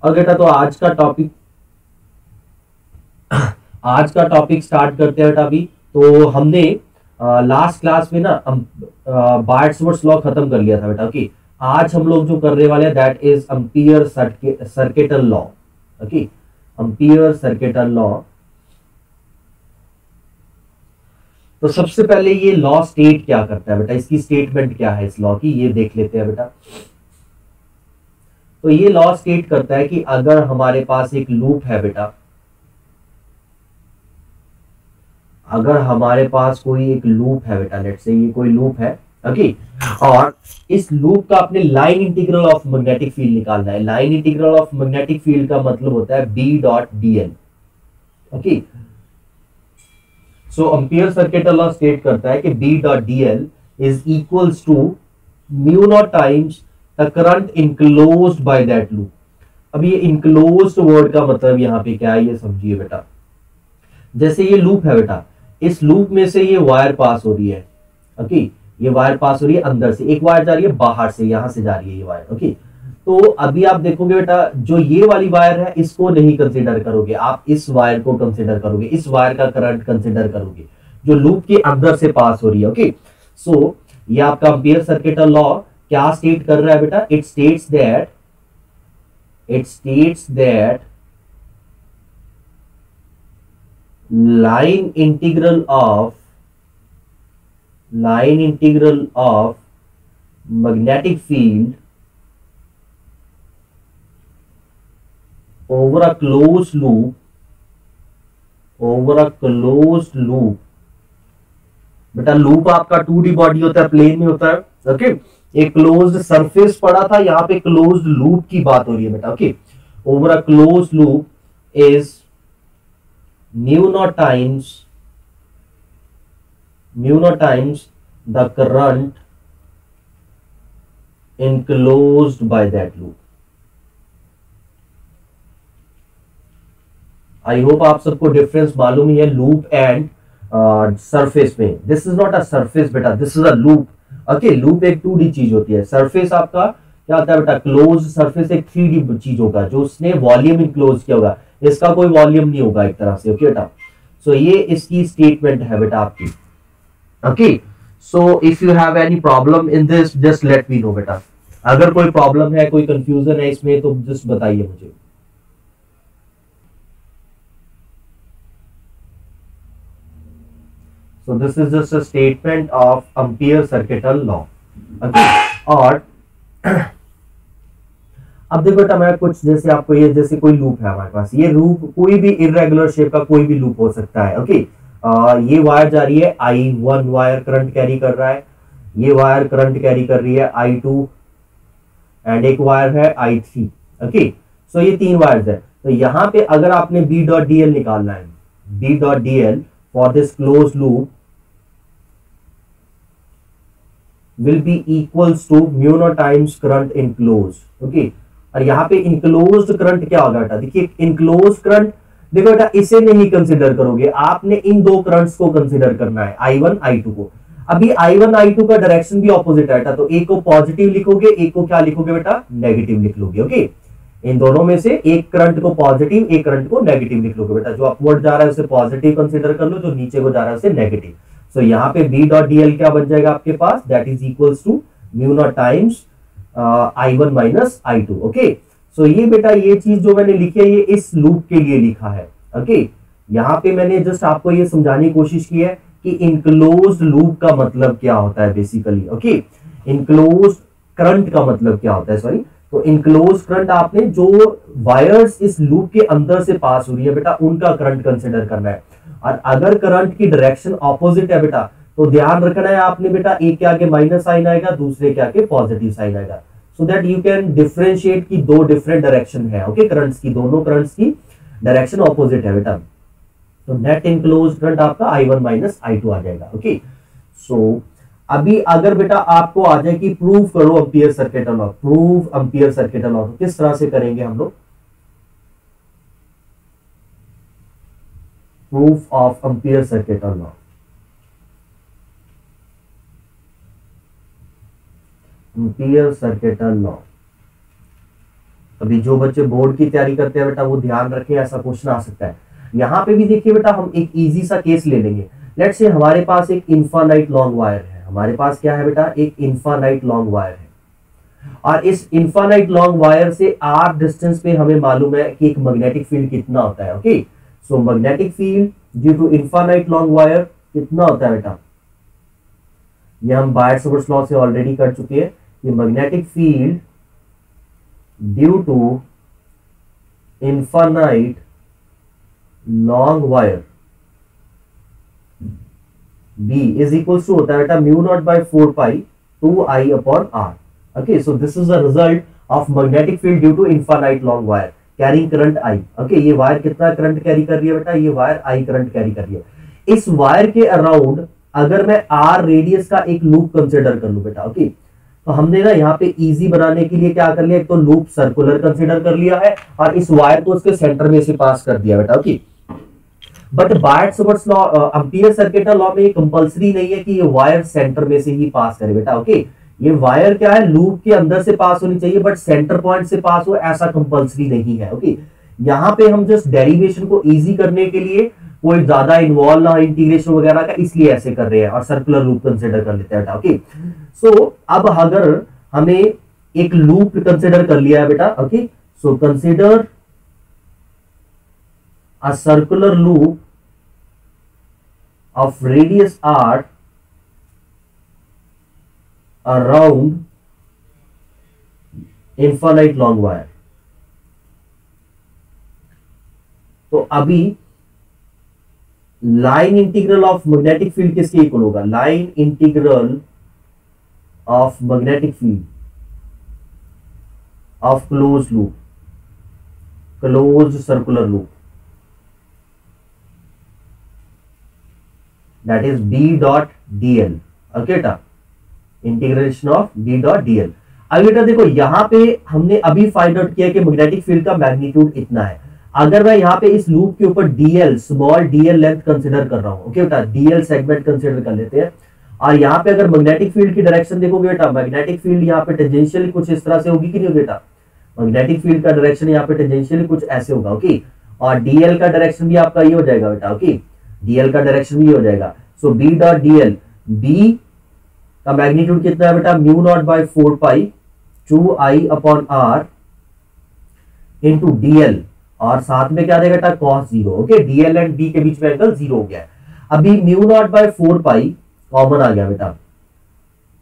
और बेटा तो आज का टॉपिक स्टार्ट करते हैं बेटा। अभी तो हमने लास्ट क्लास में ना बार्ट्सवर्थ लॉ खत्म कर लिया था बेटा। ओके, आज हम लोग जो करने वाले हैं that is ampere circuital law. Okay, ampere circuital law. तो सबसे पहले ये लॉ स्टेट क्या करता है बेटा, इसकी स्टेटमेंट क्या है इस लॉ की, ये देख लेते हैं बेटा। तो ये लॉ स्टेट करता है कि अगर हमारे पास एक लूप है बेटा, अगर हमारे पास कोई एक लूप है बेटा, लेट्स से ये कोई लूप है। ओके, और इस लूप का अपने line integral of magnetic field निकालना है। Line integral of magnetic field का मतलब होता है B dot D L. Okay, so ampere circuital law state करता है कि B dot D L is equals to mu not times the current enclosed by that loop. अब ये enclosed word का मतलब यहाँ पे क्या है ये समझिए बेटा। जैसे ये लूप है बेटा, इस लूप में से ये वायर पास हो रही है। ओके, ये वायर पास हो रही है अंदर से, एक वायर जा रही है बाहर से, यहां से जा रही है ये वायर। ओके, तो अभी आप देखोगे बेटा, जो ये वाली वायर है इसको नहीं कंसीडर करोगे, आप इस वायर को कंसीडर करोगे, इस वायर का करंट कंसीडर करोगे जो लूप के अंदर से पास हो रही है। ओके, सो ये आपका एम्पियर सर्किटल लॉ क्या स्टेट कर रहा है बेटा, it states that line integral of magnetic field over a closed loop बेटा लूप आपका 2D बॉडी होता है, प्लेन में होता है। ओके, एक क्लोज्ड सरफेस पड़ा था, यहाँ पे क्लोज्ड लूप की बात हो रही है बेटा। Okay, over a closed loop is mu naught times the current enclosed by that loop. I hope आप सबको डिफरेंस मालूम ही है लूप एंड सरफेस में। This is not a surface बेटा, this is a loop. Okay, loop एक 2D चीज होती है, सरफेस आपका क्या होता है बेटा, क्लोज सरफेस एक 3D चीज होगा जो उसने वॉल्यूम इनक्लोज किया होगा, इसका कोई वॉल्यूम नहीं होगा एक तरह से। ओके बेटा, सो ये इसकी स्टेटमेंट है बेटा आपकी। Okay, so if you have any problem in this just let me no बेटा। अगर कोई प्रॉब्लम है, कोई कंफ्यूजन है इसमें तो जस्ट बताइए मुझे। So this is just a statement of Ampere circuital law. Okay, और अब देखो बेटा, मैं कुछ जैसे आपको ये जैसे कोई लूप है हमारे पास, ये लूप कोई भी इरेगुलर शेप का कोई भी लूप हो सकता है। ओके, ये वायर जा रही है, I1 वायर करंट कैरी कर रहा है, ये वायर करंट कैरी कर रही है I2 एंड एक वायर है I3। ओके, सो ये 3 वायर्स है। तो यहाँ पे अगर आपने B डॉट डी एल निकालना है, B dot D L for this close loop will be equals to mu naught times current enclosed. Okay, और यहाँ पे enclosed current क्या होगा बेटा, देखिए enclosed current, देखो बेटा इसे नहीं कंसिडर करोगे, आपने इन दो करंट्स को कंसिडर करना है, I1 I2 को। अभी I1 I2 का डायरेक्शन भी ऑपोजिट है, तो एक को पॉजिटिव लिखोगे, एक को क्या लिखोगे बेटा, नेगेटिव लिख लोगे। ओके, इन दोनों में से एक करंट को पॉजिटिव, एक करंट को नेगेटिव लिख लोगे बेटा। जो अपवर्ड जा रहा है उसे पॉजिटिव कंसिडर कर लो, जो नीचे को जा रहा है उसे नेगेटिव। सो यहाँ पे B डॉट डी एल क्या बन जाएगा आपके पास, that is equals to mu not times I1 minus I2। Okay, so ये बेटा ये चीज जो मैंने लिखी है ये इस लूप के लिए लिखा है। ओके, यहाँ पे मैंने जस्ट आपको ये समझाने की कोशिश की है कि इनक्लोज्ड लूप का मतलब क्या होता है बेसिकली। ओके, इनक्लोज्ड करंट का मतलब क्या होता है, सॉरी, तो इनक्लोज करंट आपने जो वायर्स इस लूप के अंदर से पास हो रही है बेटा उनका करंट कंसिडर करना है। और अगर करंट की डायरेक्शन ऑपोजिट है बेटा तो ध्यान रखना है आपने बेटा, एक के आगे माइनस साइन आएगा, दूसरे के आगे पॉजिटिव साइन आएगा, so that you can differentiate की दो डिफरेंट डायरेक्शन है। ओके, करंट्स की, दोनों करंट्स की डायरेक्शन ऑपोजिट है बेटा, तो नेट इनक्लोज करंट आपका I1 माइनस I2 आ जाएगा। ओके, सो अभी अगर बेटा आपको आ जाए कि प्रूव करो ampere circuital law, prove ampere circuital law, तो किस तरह से करेंगे हम लोग, proof of ampere circuital law. Ampere circuital law, अभी जो बच्चे बोर्ड की तैयारी करते हैं बेटा वो ध्यान रखें, ऐसा क्वेश्चन आ सकता है। यहाँ पे भी देखिए बेटा हम एक इजी सा केस ले लेंगे। लेट्स से हमारे पास एक इनफाइनाइट लॉन्ग वायर है, हमारे पास क्या है बेटा, एक इनफाइनाइट लॉन्ग वायर है, और इस इनफाइनाइट लॉन्ग वायर से आर डिस्टेंस पे हमें मालूम है कि एक मैग्नेटिक फील्ड कितना होता है। Okay, so magnetic field due to infinite long wire कितना होता है बेटा, ये हम बायट-सावर्ट्स लॉ से ऑलरेडी कर चुके हैं कि magnetic field due to infinite long wire B is equal to होता है बेटा mu not by 4 pi 2I upon R। Okay, so this is the result of magnetic field due to infinite long wire carrying current I। Okay, ये wire कितना current carry कर रही है बेटा, ये वायर I करंट कैरी कर रही है। इस वायर के अराउंड अगर मैं R रेडियस का एक लूप कंसिडर कर लूं बेटा, ओके, तो हमने ना यहाँ पे इजी बनाने के लिए क्या कर लिया, एक तो लूप सर्कुलर कंसिडर कर लिया है और इस वायर को उसके सेंटर में से पास कर दिया बेटा। Okay, but Biot Savart's law, Ampere circuit law में ये कंपलसरी नहीं है कि ये वायर सेंटर में से ही पास करे बेटा। ओके, ये वायर क्या है, लूप के अंदर से पास होनी चाहिए, बट सेंटर पॉइंट से पास हो ऐसा कंपलसरी नहीं है। ओके, यहाँ पे हम जस्ट डेरिवेशन को इजी करने के लिए कोई ज्यादा इन्वॉल्व ना इंटीग्रेशन वगैरह का, इसलिए ऐसे कर रहे हैं और सर्कुलर लूप कंसिडर कर लेते हैं बेटा। ओके, सो अब अगर हमें एक लूप कंसिडर कर लिया है बेटा, okay, so consider a circular loop of radius r around infinite long wire। तो अभी line integral of magnetic field किसके इक्वल होगा, line integral of magnetic field of close loop, close circular loop, that is B dot dl। Okay बेटा, integration of B dot dl। अब बेटा देखो यहाँ पे हमने अभी फाइंड आउट किया कि मैग्नेटिक फील्ड का मैग्नीट्यूड इतना है। अगर मैं यहाँ पे इस लूप के ऊपर dl, small dl length consider कर रहा हूँ, ओके बेटा, dl सेगमेंट कंसिडर कर लेते हैं, और यहाँ पे अगर मैग्नेटिक फील्ड की डायरेक्शन देखोगे बेटा, मैग्नेटिक फील्ड यहाँ पे टेंजेंशियली कुछ इस तरह से होगी कि नहीं बेटा, मैग्नेटिक फील्ड का डायरेक्शन यहाँ पे टेंजेंशियली कुछ ऐसे होगा। ओके, और dl का डायरेक्शन भी आपका ये हो जाएगा बेटा। ओके, dl का डायरेक्शन भी हो जाएगा। सो b डॉट dl, b का मैग्नीट्यूड कितना है बेटा, mu not by 4 pi 2I upon r into dl, और साथ में क्या देगा बेटा, cos 0। Okay, dl and b के बीच में एंगल 0 हो गया है। अभी mu not by 4 pi common आ गया बेटा,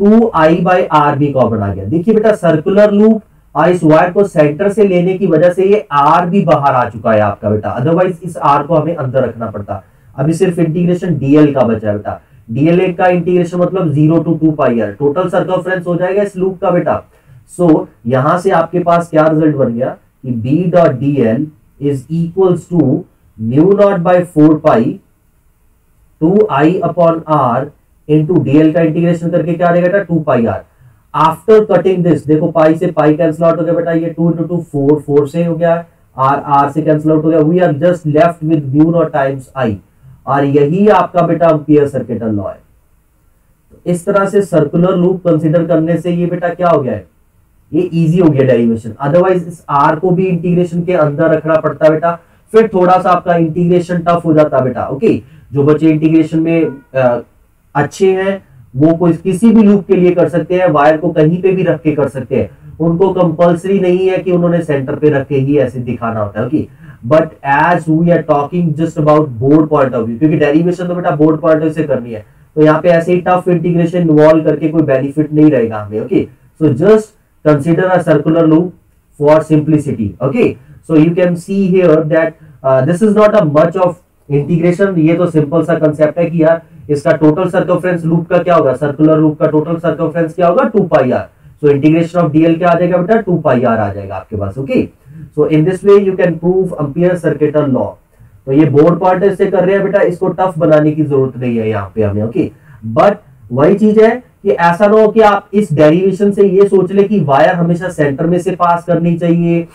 2I बाय r भी कॉमन आ गया। देखिए बेटा सर्कुलर लूप और इस वायर को सेंटर से लेने की वजह से ये r भी बाहर आ चुका है आपका बेटा, अदरवाइज इस r को हमें अंदर रखना पड़ता। अभी सिर्फ इंटीग्रेशन dl का बचा है बेटा, dl का इंटीग्रेशन मतलब 0 to 2 pi r, total circumference हो जाएगा इस लूप का बेटा। सो यहां से आपके पास क्या रिजल्ट बन गया कि b dot dl is equals to mu not by 4 pi 2I upon r into dl का इंटीग्रेशन करके क्या आ जाएगा बेटा, 2 pi r। After cutting this देखो पाई से पाई कैंसिल आउट हो गया बेटा, ये 2 into 2 4, 4 से हो गया, r से कैंसिल आउट हो गया, we are just left with mu not times i, और यही आपका बेटा एम्पीयर सर्किट लॉ है। तो इस तरह से सर्कुलर लूप कंसीडर करने से ये बेटा क्या हो गया है, ये इजी हो गया डेरिवेशन। अदरवाइज इस r को भी इंटीग्रेशन के अंदर रखना पड़ता बेटा, फिर थोड़ा सा आपका इंटीग्रेशन टफ हो जाता बेटा। ओके, जो बच्चे इंटीग्रेशन में अच्छे हैं वो कोई किसी भी लूप के लिए कर सकते हैं, वायर को कहीं पे भी रख के कर सकते हैं, उनको कंपलसरी नहीं है कि उन्होंने सेंटर पे रख के ही ऐसे दिखाना होता है। Okay, but as we are talking just about board point of view, क्योंकि डेरिवेशन तो बेटा बोर्ड पॉइंट ऑफ व्यू से करनी है, तो यहाँ पे ऐसे ही टफ इंटीग्रेशन इन्वॉल्व करके कोई बेनिफिट नहीं रहेगा हमें। Okay, so just consider a circular loop for simplicity. Okay, so you can see here that this is not a much of integration, ये तो सिंपल सा कंसेप्ट है कि यार इसका टोटल सर्कमफ्रेंस लूप का क्या होगा, सर्कुलर लूप का टोटल सर्कमफ्रेंस क्या होगा, 2 pi r। So integration of dl क्या आ जाएगा बेटा, 2 पाई r आ जाएगा आपके पास। Okay, so in this way you can prove Ampere circuit law. तो ये बोर्ड पार्ट से कर रहे हैं बेटा, इसको टफ बनाने की जरूरत नहीं है यहाँ पे हमें। ओके, बट वही चीज है कि ऐसा ना हो कि आप इस डेरिवेशन से ये सोच ले कि वायर हमेशा सेंटर में से पास करनी चाहिए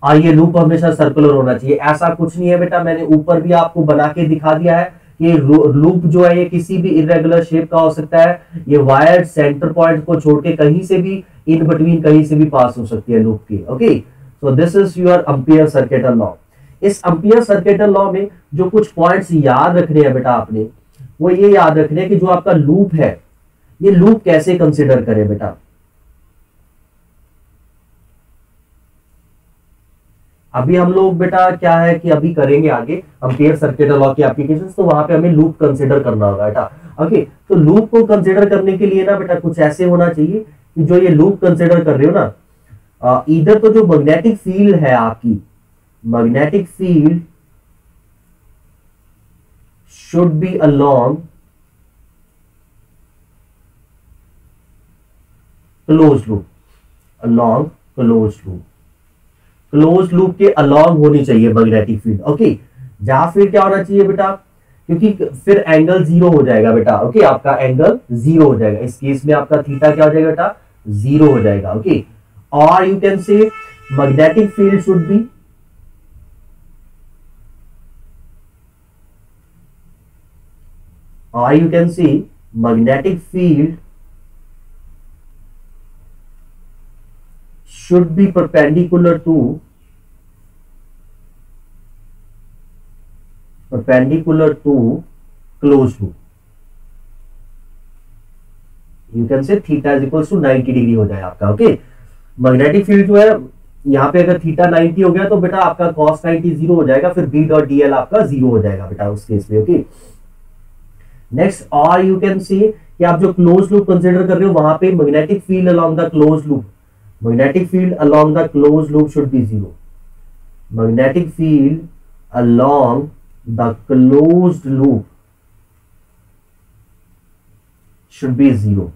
और ये लूप हमेशा सर्कुलर होना चाहिए, ऐसा कुछ नहीं है बेटा। मैंने ऊपर भी आपको बना के दिखा दिया है कि लूप जो है ये किसी भी इरेगुलर शेप का हो सकता है, ये वायर सेंटर पॉइंट को छोड़ के कहीं से भी इन बिटवीन कहीं से भी पास हो सकती है लूप के। Okay, so this is your ampere circuital law. इस एम्पियर सर्किटल लॉ में जो कुछ पॉइंट्स याद रखने हैं बेटा आपने, वो ये याद रखने हैं कि जो आपका लूप है, ये लूप कैसे कंसिडर करें बेटा। अभी हम लोग बेटा क्या है कि अभी करेंगे आगे एम्पियर सर्किटल लॉ की एप्लीकेशन, तो वहां पे हमें लूप कंसिडर करना होगा बेटा। ओके, तो लूप को कंसिडर करने के लिए ना बेटा कुछ ऐसे होना चाहिए कि जो ये लूप कंसिडर कर रहे हो ना, इधर तो जो मैग्नेटिक फील्ड है आपकी, magnetic field should be along close loop, along close loop, close loop के अलोंग होनी चाहिए मैग्नेटिक फील्ड। ओके, जहां फिर क्या होना चाहिए बेटा, क्योंकि फिर एंगल जीरो हो जाएगा बेटा। ओके, आपका एंगल जीरो हो जाएगा, इस केस में आपका थीटा क्या हो जाएगा बेटा, जीरो हो जाएगा। ओके, और you can say magnetic field should be, or you can see magnetic field should be perpendicular to closed loop. You can say theta is equals to 90 degree हो जाए आपका। ओके, मैग्नेटिक फील्ड जो है यहाँ पे अगर theta 90 हो गया तो बेटा आपका cos 90 जीरो हो जाएगा, फिर B डॉट DL आपका जीरो हो जाएगा बेटा उस केस में। ओके, नेक्स्ट, और यू कैन सी कि आप जो क्लोज लूप कंसिडर कर रहे हो वहां पे magnetic field along the close loop, magnetic field along the close loop should be zero, magnetic field along the closed loop should be zero,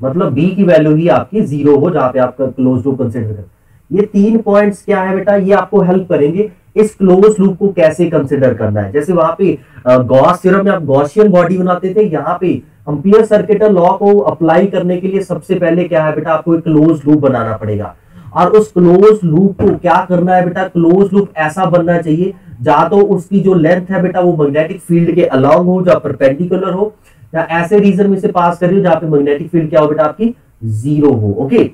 मतलब बी की वैल्यू ही आपकी जीरो हो जहां पे आपका क्लोज लूप कंसिडर कर। ये तीन पॉइंट्स क्या है बेटा, ये आपको हेल्प करेंगे इस क्लोज लूप को कैसे कंसिडर करना है। जैसे वहां पे गॉस थ्योरम में आप गॉसियन बॉडी बनाते थे, यहाँ पे एम्पियर सर्किटल लॉ को अप्लाई करने के लिए सबसे पहले क्या है बेटा, आपको एक क्लोज लूप बनाना पड़ेगा। और उस क्लोज लूप को क्या करना है बेटा, क्लोज लूप ऐसा बनना चाहिए जहां तो उसकी जो लेंथ है बेटा वो मैग्नेटिक फील्ड के अलोंग हो, जो परपेंडिकुलर हो, या ऐसे रीजन में से पास कर रही हो जहां पे मैग्नेटिक फील्ड क्या हो बेटा आपकी जीरो हो। ओके,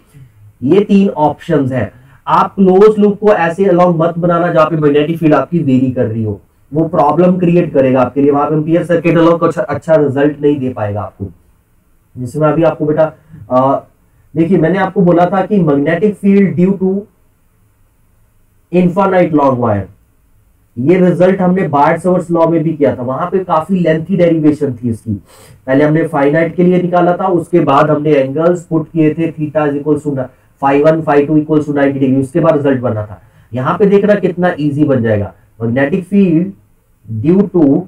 ये तीन ऑप्शंस है। आप क्लोज लूप को ऐसे अलोंग मत बनाना जहां पे मैग्नेटिक फील्ड आपकी वेरी कर रही हो, वो प्रॉब्लम क्रिएट करेगा आपके लिए, वहां पे एम्पियर सर्किट अलोंग कुछ अच्छा रिजल्ट नहीं दे पाएगा आपको। जिसमें अभी आपको बेटा देखिए मैंने आपको बोला था कि magnetic field due to infinite long wire, ये रिजल्ट हमने बार्ट-सावर्त लॉ में भी किया था, वहां पे काफी लेंथी डेरिवेशन थी इसकी। पहले हमने फाइनाइट के लिए निकाला था, उसके बाद हमने एंगल्स पुट किए थे, theta is equal to φ1 φ2 equal to 90 degree, उसके बाद रिजल्ट बनना था। यहां पे देखना कितना इजी बन जाएगा, magnetic field due to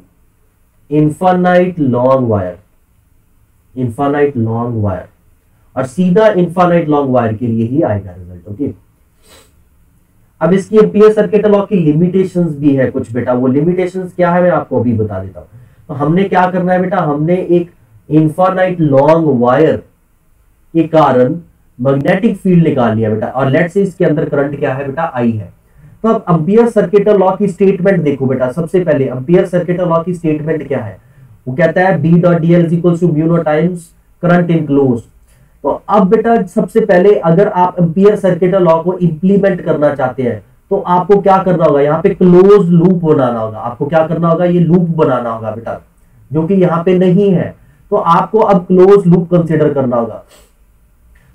infinite long wire, infinite long wire, और सीधा इनफाइनाइट लॉन्ग वायर के लिए ही आएगा रिजल्ट। ओके, अब इसकी एम्पियर सर्किटल लॉ की लिमिटेशंस भी है कुछ बेटा, वो लिमिटेशंस क्या है मैं आपको अभी बता देता हूं। तो हमने क्या करना है बेटा, हमने एक इनफाइनाइट लॉन्ग वायर के कारण मैग्नेटिक फील्ड निकाल लिया बेटा, और लेट्स से इसके अंदर करंट क्या है बेटा, आई है। तो अब एम्पियर सर्किटल लॉ की स्टेटमेंट देखो बेटा, सबसे पहले एम्पियर सर्किटल लॉ की स्टेटमेंट क्या है, वो कहता है B dot DL is equal to mu not times current enclosed. तो अब बेटा सबसे पहले अगर आप एम्पियर सर्किटल लॉ को इंप्लीमेंट करना चाहते हैं तो आपको क्या करना होगा, यहाँ पे क्लोज लूप बनाना होगा। आपको क्या करना होगा, ये लूप बनाना होगा बेटा, जो कि यहाँ पे नहीं है। तो आपको अब क्लोज लूप कंसिडर करना होगा।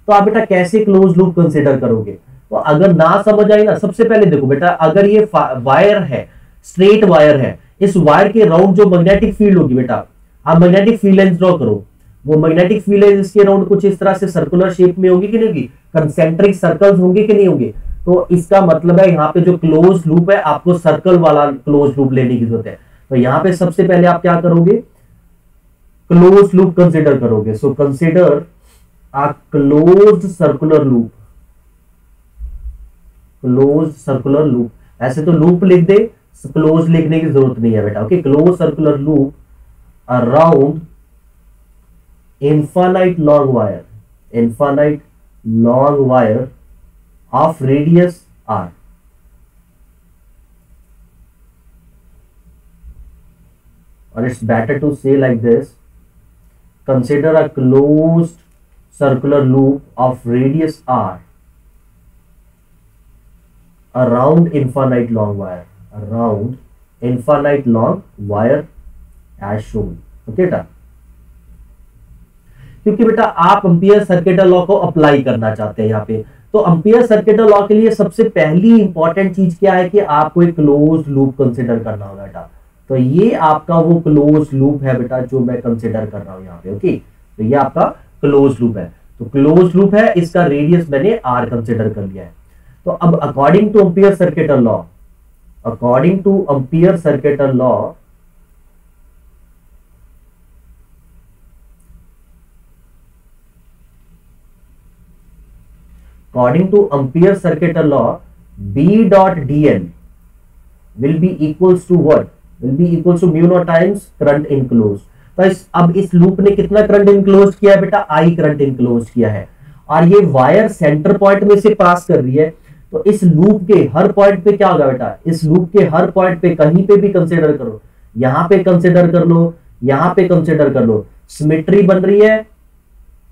तो आप बेटा कैसे क्लोज लूप कंसिडर करोगे, तो अगर ना समझ आई ना, सबसे पहले देखो बेटा, अगर ये वायर है, स्ट्रेट वायर है, इस वायर के राउंड जो मैग्नेटिक फील्ड होगी बेटा, आप मैग्नेटिक फील्ड लाइंस ड्रॉ करो। वो मैग्नेटिक फील्ड लाइंस इसके राउंड कुछ इस तरह से सर्कुलर शेप में होगी कि नहीं होगी, कंसेंट्रिक सर्कल्स होंगे कि नहीं होंगे। तो इसका मतलब है यहाँ पे जो क्लोज लूप है आपको सर्कल वाला क्लोज लूप लेने की जरूरत है। तो यहाँ पे सबसे पहले आप क्या करोगे, क्लोज लूप कंसिडर करोगे। So consider a closed circular loop, closed circular loop, ऐसे तो लूप लिख दे, क्लोज लिखने की जरूरत नहीं है बेटा। Okay, close circular loop around infinite long wire, infinite long wire of radius r, or it's better to say like this, consider a closed circular loop of radius r around infinite long wire as shown. Okay बेटा, क्योंकि बेटा आप Ampere circuital law को apply करना चाहते हैं यहाँ पे, तो एम्पियर सर्किटल लॉ के लिए सबसे पहली इंपॉर्टेंट चीज क्या है कि आपको एक क्लोज लूप कंसिडर करना होगा बेटा। तो ये आपका वो क्लोज लूप है बेटा जो मैं कंसिडर कर रहा हूं यहाँ पे। ओके, तो ये आपका क्लोज लूप है, तो क्लोज लूप है, इसका रेडियस मैंने आर कंसिडर कर लिया है। तो अब according two ampere circuital law, according two ampere circuital law, according to ampere circuital law, B dot dl will be equals to what? Will be equals to mu naught times current enclosed. तो अब इस loop ने कितना current enclose किया बेटा? I current enclose किया है, और ये वायर सेंटर पॉइंट में से पास कर रही है। तो इस लूप के हर पॉइंट पे क्या होगा बेटा? इस लूप के हर पॉइंट पे कहीं पे भी कंसिडर करो, यहां पे कंसिडर कर लो, यहां पे कंसिडर कर लो, सिमेट्री बन रही है।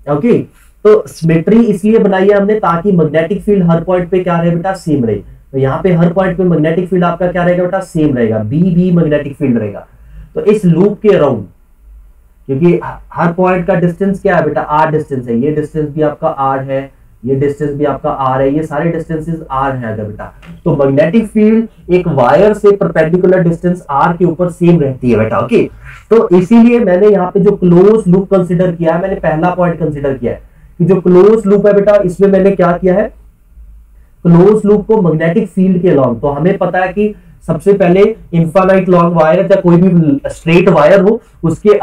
ओके, तो सिमेट्री इसलिए बनाई है हमने ताकि मैग्नेटिक फील्ड हर पॉइंट पे क्या रहे बेटा? सेम रहे। तो यहाँ पे हर पॉइंट पे मैग्नेटिक फील्ड आपका क्या रहेगा बेटा? सेम रहेगा, बी भी मैग्नेटिक फील्ड रहेगा। तो इस लूप के अराउंड, क्योंकि हर पॉइंट का डिस्टेंस क्या है बेटा? आर डिस्टेंस है, ये डिस्टेंस भी आपका आर है, ये डिस्टेंस भी आपका आर है, ये सारे डिस्टेंसेस आर है अगर बेटा, तो मैग्नेटिक फील्ड एक वायर से परपेंडिकुलर डिस्टेंस आर के ऊपर सेम रहती है बेटा। ओके, तो इसीलिए मैंने यहाँ पे जो क्लोज लूप कंसिडर किया है, मैंने पहला पॉइंट कंसिडर किया है कि जो क्लोज लूप है बेटा, इसमें मैंने क्या किया है? क्लोज लूप को मैग्नेटिक फील्ड के अलाउंग, तो हमें पता है कि सबसे पहले इनफाइनाइट लॉन्ग वायर या कोई भी स्ट्रेट वायर हो, उसके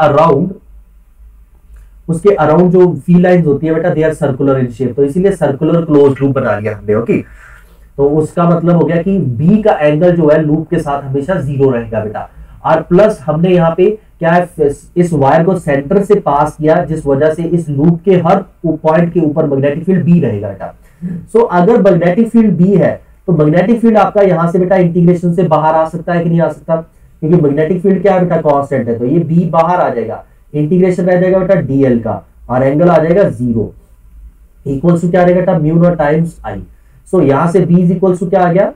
अराउंड जो फील्ड लाइंस होती है बेटा, they are circular in shape, तो इसीलिए सर्कुलर क्लोज लूप बना लिया हमने। ओके, तो उसका मतलब हो गया कि बी का एंगल जो है लूप के साथ हमेशा जीरो रहेगा बेटा, और प्लस हमने यहाँ पे क्या है, इस वायर को सेंटर से पास किया, जिस वजह से इस लूप के हर पॉइंट के ऊपर मैग्नेटिक फील्ड बी रहेगा बेटा। सो अगर मैग्नेटिक फील्ड बी है तो मैग्नेटिक फील्ड आपका यहां से बेटा इंटीग्रेशन से बाहर आ सकता है कि नहीं आ सकता? क्योंकि मैग्नेटिक फील्ड क्या है बेटा? कांस्टेंट है, तो ये बी बाहर आ जाएगा, इंटीग्रेशन रह जाएगा बेटा डीएल का, और एंगल आ जाएगा जीरो, इक्वल्स टू क्या रहेगा बेटा? Mu not times I. So यहां से बी इज इक्वल्स टू क्या आ गया?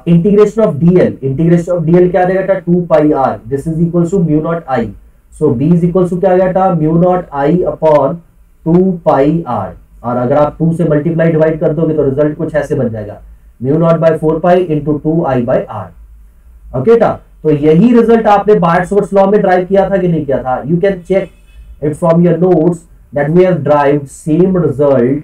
इंटीग्रेशन ऑफ डीएल क्या आ जाएगा बेटा? 2 pi R, this is equals to mu not I. So B is equals to क्या आ गया बेटा? Mu not I upon 2 pi R, और अगर आप 2 से मल्टीप्लाई डिवाइड कर दोगे तो रिजल्ट कुछ ऐसे बन जाएगा, mu not by 4 pi into 2 I by R. Okay बेटा, तो यही रिजल्ट आपने बायट-सावर्त लॉ में ड्राइव किया था कि नहीं किया था? You can check it from your notes that we have derived same result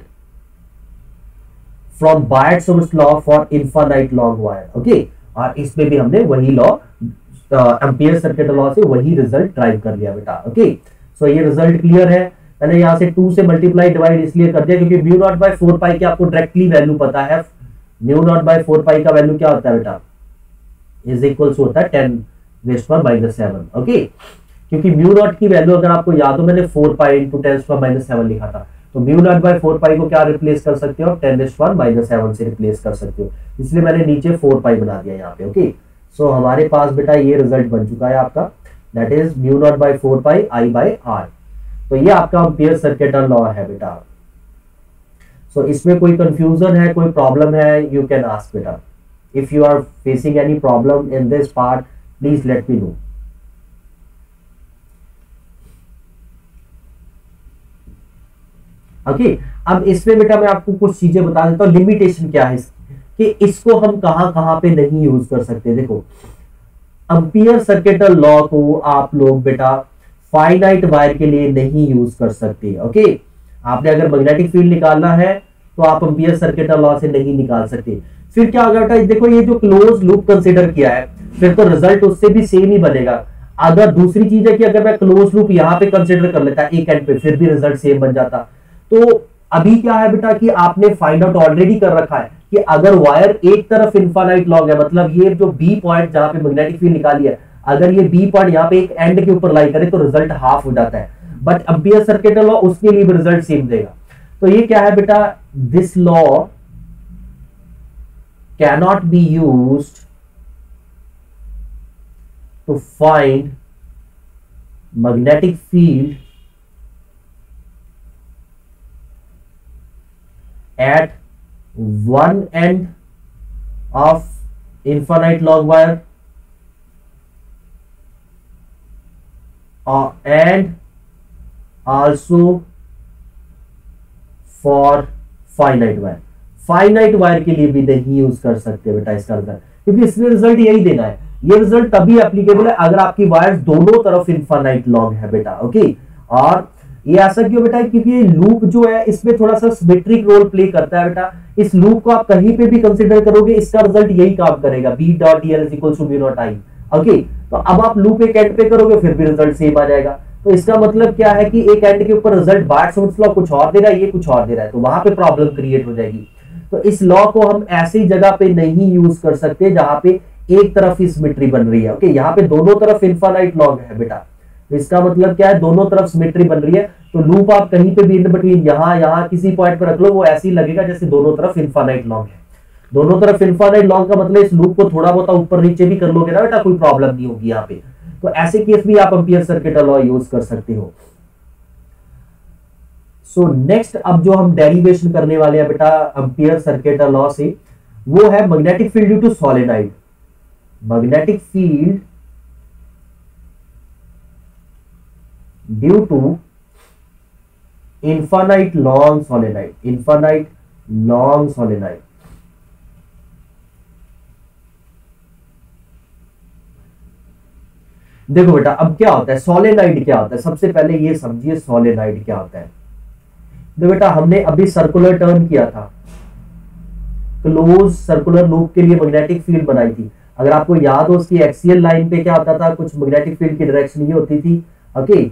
from Biot Savart law for infinite long wire. Okay, और इसमें भी हमने वही लॉ, एम्पियर सर्किटल लॉ से वही रिजल्ट ड्राइव कर लिया बेटा। ओके, सो ये रिजल्ट क्लियर है। मैंने यहाँ से 2 से मल्टीप्लाई डिवाइड इसलिए कर दिया क्योंकि म्यू नॉट बाय 4 पाई की आपको डायरेक्टली वैल्यू पता है। म्यू नॉट बाय 4 पाई का वैल्यू क्या होता है बेटा? इज इक्वल्स होता है 10⁻⁷। ओके, क्योंकि म्यू नॉट की वैल्यू अगर आपको याद हो, मैंने 4 पाई इंटू 10⁻⁷ लिखा था, तो म्यू नॉट बाय 4 पाई को क्या रिप्लेस कर सकते हो? 10⁻⁷ से रिप्लेस कर सकते हो, इसलिए मैंने नीचे 4 पाई बना दिया यहाँ पे। ओके, सो हमारे पास बेटा ये रिजल्ट बन चुका है आपका, that is mu not by 4 pi I by R. तो ये आपका एम्पियर सर्किटल लॉ है बेटा। सो इसमें कोई कंफ्यूजन है, कोई प्रॉब्लम है, यू कैन आस्क बेटा। If you are facing any problem in this part, please let me know. Okay, अब इसमें बेटा मैं आपको कुछ चीजें बता देता हूँ, लिमिटेशन क्या है कि इसको हम कहां पे नहीं यूज कर सकते। देखो, एम्पियर सर्किटल लॉ को आप लोग बेटा फाइनाइट वायर के लिए नहीं यूज कर सकते। ओके, आपने अगर मैग्नेटिक फील्ड निकालना है तो आप एम्पियर सर्किटल लॉ से नहीं निकाल सकते। फिर क्या होगा बेटा? देखो, ये जो क्लोज लूप कंसीडर किया है, फिर तो रिजल्ट उससे भी सेम ही बनेगा। अगर दूसरी चीज है कि अगर मैं क्लोज लूप यहाँ पे कंसीडर कर लेता एक एंड पे, फिर भी रिजल्ट सेम बन जाता। तो अभी क्या है बेटा कि आपने फाइंड आउट ऑलरेडी कर रखा है कि अगर वायर एक तरफ इनफाइनाइट लॉन्ग है, मतलब ये जो बी पॉइंट जहां पे मैग्नेटिक फील्ड निकाली है, अगर ये बी पॉइंट यहाँ पे एक एंड के ऊपर लाई करे तो रिजल्ट हाफ हो जाता है, बट एम्पियर सर्किटल लॉ उसके लिए भी रिजल्ट सेम देगा। तो ये क्या है बेटा? This law cannot be used to find magnetic field at one end of infinite log wire and also for finite wire. Finite wire के लिए भी नहीं यूज कर सकते बेटा इसका रिजल्ट, क्योंकि इसमें रिजल्ट यही देना है। ये रिजल्ट तभी एप्लीकेबल है अगर आपकी वायर दोनों तरफ इनफाइनाइट लॉन्ग है बेटा। ओके, और ये ऐसा क्यों बेटा, क्योंकि ये लूप जो है इसमें थोड़ा सा सिमेट्रिक रोल प्ले करता है बेटा। इस लूप को आप कहीं पे भी कंसिडर करोगे इसका रिजल्ट यही काम करेगा, b dot dl is equal to mu not i। Okay, तो अब आप लूप एक एंड पे करोगे फिर भी रिजल्ट सेम आ जाएगा। तो इसका मतलब क्या है कि एक एंड के ऊपर रिजल्ट बार्ट-स्टोन्स लॉ कुछ और दे रहा है, ये कुछ और दे रहा है, तो वहां पे प्रॉब्लम क्रिएट हो जाएगी। तो इस लॉ को हम ऐसी जगह पे नहीं यूज कर सकते जहां पे एक तरफ ही सिमेट्री बन रही है। ओके, यहाँ पे दोनों तरफ इनफाइनाइट लॉन्ग है बेटा, तो इसका मतलब क्या है, दोनों तरफ सिमेट्री बन रही है। तो लूप आप कहीं पे भी इन बिटवीन यहाँ किसी पॉइंट पर रख लो, वो ऐसे ही लगेगा जैसे दोनों तरफ इनफाइनाइट लॉन्ग है। दोनों तरफ इनफाइनाइट लॉन्ग का मतलब इस लूप को थोड़ा बहुत ऊपर नीचे भी कर लोगे ना बेटा, कोई प्रॉब्लम नहीं होगी यहाँ पे। तो ऐसे केस में आप एम्पियर सर्किट लॉ यूज कर सकते हो। सो नेक्स्ट अब जो हम डेरिवेशन करने वाले हैं बेटा एम्पियर सर्किट लॉ से, वो है magnetic field due to solenoid. Magnetic field due to infinite long solenoid, infinite long solenoid. देखो बेटा अब क्या होता है, सोलेनॉइड क्या होता है, सबसे पहले ये समझिए सोलेनॉइड क्या होता है। तो बेटा हमने अभी सर्कुलर टर्न किया था, क्लोज सर्कुलर लूप के लिए मैग्नेटिक फील्ड बनाई थी। अगर आपको याद हो उसकी एक्सियल लाइन पे क्या होता था, कुछ मैग्नेटिक फील्ड की डायरेक्शन ये होती थी। ओके,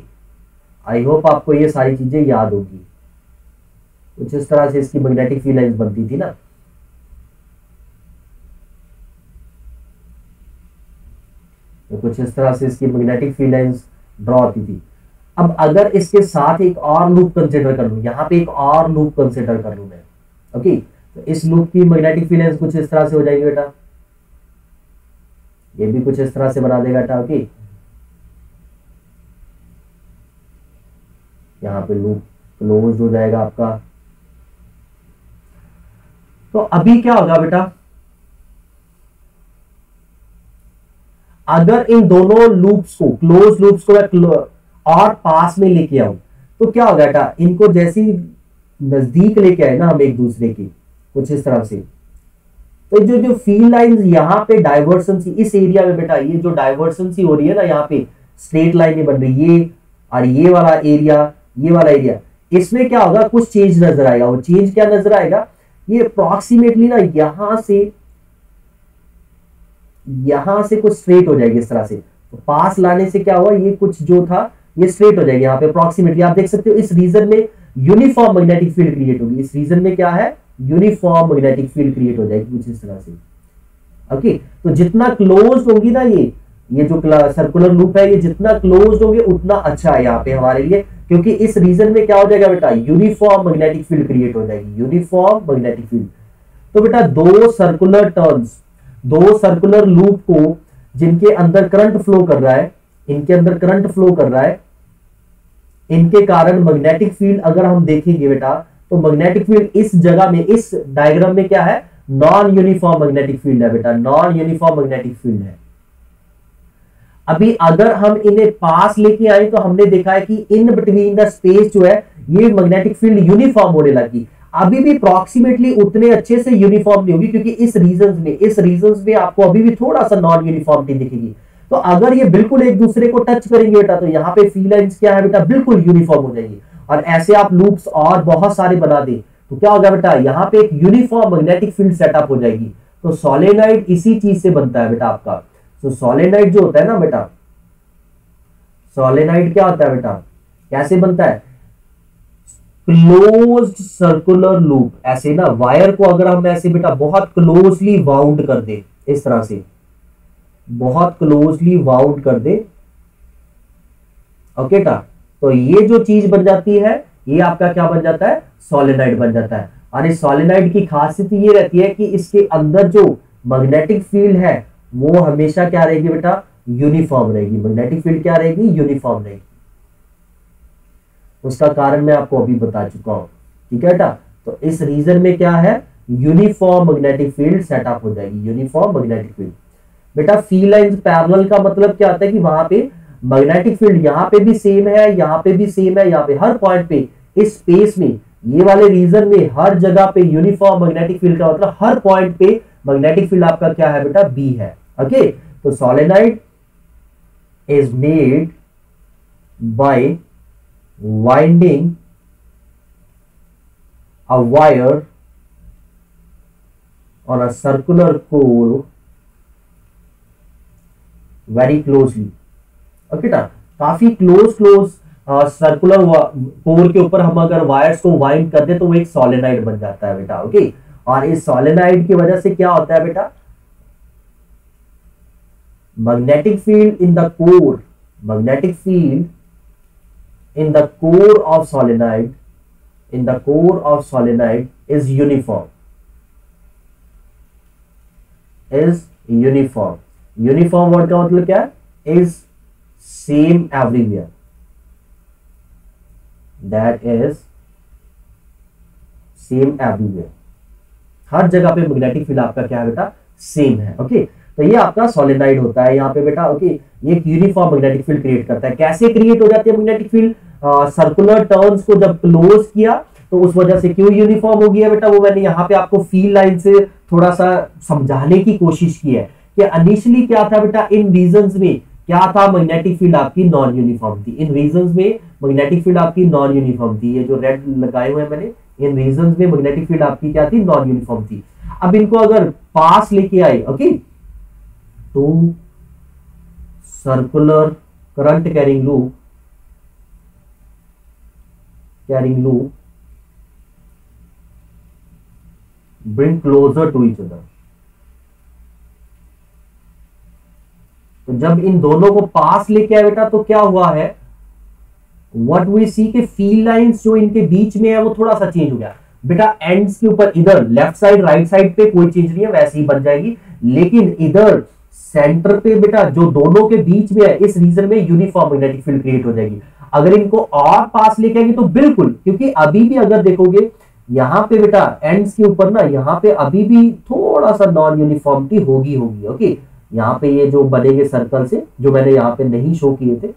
आई होप आपको ये सारी चीजें याद होगी। कुछ इस तरह से इसकी मैग्नेटिक फील्ड लाइन बनती थी ना। तो कुछ इस तरह से इसकी मैग्नेटिक फील्ड लाइंस ड्रॉ होती थी। अब अगर इसके साथ एक और लूप कंसिडर कर लूं, यहाँ पे एक और लूप कंसिडर कर लूं मैं, ओके, तो इस लूप की मैग्नेटिक फील्ड लाइंस कुछ इस तरह से हो जाएगी बेटा, ये भी कुछ इस तरह से बना देगा बेटा। ओके, यहाँ पे लूप क्लोज हो जाएगा आपका। तो अभी क्या होगा बेटा, अगर इन दोनों लूप्स को, क्लोज लूप्स को और पास में लेके आऊं तो क्या होगा बेटा, इनको जैसी नजदीक लेके आए ना हम एक दूसरे के, कुछ इस तरह से, तो जो फील्ड लाइंस यहाँ पे डाइवर्सेंस इस एरिया में बेटा, ये जो डाइवर्सेंस हो रही है ना, यहाँ पे स्ट्रेट लाइन बन रही है, और ये वाला एरिया, ये वाला एरिया, इसमें क्या होगा, कुछ चेंज नजर आएगा। वो चेंज क्या नजर आएगा, ये अप्रोक्सीमेटली ना यहां से कुछ स्ट्रेट हो जाएगी इस तरह से। तो पास लाने से क्या हुआ, ये कुछ जो था ये स्ट्रेट हो जाएगी। यहाँ पे अप्रोक्सीमेटली आप देख सकते हो इस रीजन में यूनिफॉर्म मैग्नेटिक फील्ड क्रिएट होगी। इस रीजन में क्या है, यूनिफॉर्म मैग्नेटिक फील्ड क्रिएट हो जाएगी कुछ इस तरह से। ओके, तो जितना क्लोज होगी ना ये जो सर्कुलर लूप है, ये जितना क्लोज होंगे उतना अच्छा है यहाँ पे हमारे लिए, क्योंकि इस रीजन में क्या हो जाएगा बेटा, यूनिफॉर्म मैग्नेटिक फील्ड क्रिएट हो जाएगी, यूनिफॉर्म मैग्नेटिक फील्ड। तो बेटा दो सर्कुलर टर्न्स, दो सर्कुलर लूप को जिनके अंदर करंट फ्लो कर रहा है, इनके अंदर करंट फ्लो कर रहा है, इनके कारण मैग्नेटिक फील्ड अगर हम देखेंगे बेटा, तो मैग्नेटिक फील्ड इस जगह में, इस डायग्राम में क्या है, नॉन यूनिफॉर्म मैग्नेटिक फील्ड है बेटा, नॉन यूनिफॉर्म मैग्नेटिक फील्ड है। अभी अगर हम इन्हें पास लेके आए तो हमने देखा है कि इन बिटवीन द स्पेस जो है ये मैग्नेटिक फील्ड यूनिफॉर्म होने लगी। अभी भी अप्रोक्सीमेटली उतने अच्छे से यूनिफॉर्म नहीं होगी, क्योंकि इस रीजन में आपको अभी भी थोड़ा सा नॉन यूनिफॉर्मिटी दिखेगी। तो अगर ये बिल्कुल एक दूसरे को टच करेंगे बेटा, तो यहाँ पे फील्ड लाइंस क्या है बेटा, बिल्कुल यूनिफॉर्म हो जाएगी। और ऐसे आप लूप्स और बहुत सारे बना दे तो क्या होगा बेटा, यहाँ पे एक यूनिफॉर्म मैग्नेटिक फील्ड सेटअप हो जाएगी। तो सोलेनॉइड इसी चीज से बनता है बेटा आपका। तो सोलेनॉइड जो होता है ना बेटा, सोलेनॉइड क्या होता है बेटा, कैसे बनता है, क्लोज्ड सर्कुलर लूप। ऐसे ना वायर को अगर हम ऐसे बेटा बहुत क्लोजली वाउंड कर दे, इस तरह से बहुत क्लोजली वाउंड कर दे, ओके टा, तो ये जो चीज बन जाती है ये आपका क्या बन जाता है, सोलेनॉइड बन जाता है। और इस सोलेनॉइड की खासियत ये रहती है कि इसके अंदर जो मैग्नेटिक फील्ड है वो हमेशा क्या रहेगी बेटा, यूनिफॉर्म रहेगी। मैग्नेटिक फील्ड क्या रहेगी, यूनिफॉर्म रहेगी। उसका कारण मैं आपको अभी बता चुका हूं, ठीक है बेटा। तो इस रीजन में क्या है, यूनिफॉर्म मैग्नेटिक फील्ड सेटअप हो जाएगी, यूनिफॉर्म मैग्नेटिक फील्ड। बेटा फील्ड लाइंस पैरेलल का मतलब क्या होता है कि वहां पे मैग्नेटिक फील्ड यहाँ पे भी सेम है, यहाँ पे भी सेम है, यहाँ पे हर पॉइंट पे इस स्पेस में ये वाले रीजन में हर जगह पे यूनिफॉर्म मैग्नेटिक फील्ड का मतलब हर पॉइंट पे मैग्नेटिक फील्ड आपका क्या है बेटा, बी है। ओके, तो solenoid is made by winding a wire on a circular core very closely। Okay ना, काफी क्लोज सर्कुलर कोर के ऊपर हम अगर वायर्स को वाइंड कर दे तो वो एक सोलेनॉइड बन जाता है बेटा। ओके, और इस सोलेनॉइड की वजह से क्या होता है बेटा, magnetic field in the core, magnetic field in the core of solenoid, in the core of solenoid is uniform, uniform word का मतलब क्या है, is same everywhere, that is same everywhere, हर जगह पे मैग्नेटिक फील्ड आपका क्या है बेटा, सेम है। ओके, तो ये आपका सोलेनॉइड होता है यहाँ पे बेटा। ओके, ये एक यूनिफॉर्म मैग्नेटिक फील्ड क्रिएट करता है। कैसे क्रिएट हो जाती है मैग्नेटिक फील्ड, सर्कुलर टर्न्स को जब क्लोज किया तो उस वजह से क्यों यूनिफॉर्म हो गया बेटा, वो मैंने यहाँ पे आपको फील्ड लाइन से थोड़ा सा समझाने की कोशिश की है कि इनिशियली क्या था बेटा, इन रीजन्स में क्या था, मैग्नेटिक फील्ड आपकी नॉन यूनिफॉर्म थी, इन रीजन्स में मैग्नेटिक फील्ड आपकी नॉन यूनिफॉर्म थी। ये जो रेड लगाए हुए हैं मैंने, इन रीजन्स में मैग्नेटिक फील्ड आपकी क्या थी, नॉन यूनिफॉर्म थी। अब इनको अगर पास लेके आए, ओके, तो circular current carrying loop bring closer to each other। तो जब इन दोनों को पास लेके आए बेटा तो क्या हुआ है, व्हाट वी सी के फील्ड लाइंस जो इनके बीच में है वो थोड़ा सा चेंज हो गया बेटा। एंड्स के ऊपर इधर लेफ्ट साइड राइट साइड पे कोई चेंज नहीं है, वैसे ही बन जाएगी, लेकिन इधर सेंटर पे बेटा जो दोनों के बीच में है इस रीजन में यूनिफॉर्म मैग्नेटिक फील्ड क्रिएट हो जाएगी। अगर इनको और पास लेके आएंगे तो बिल्कुल, क्योंकि अभी भी अगर देखोगे यहाँ पे बेटा एंड्स के ऊपर ना, यहाँ पे अभी भी थोड़ा सा नॉन यूनिफॉर्मिटी होगी। ओके, यहाँ पे ये जो बनेंगे सर्कल से, जो मैंने यहाँ पे नहीं शो किए थे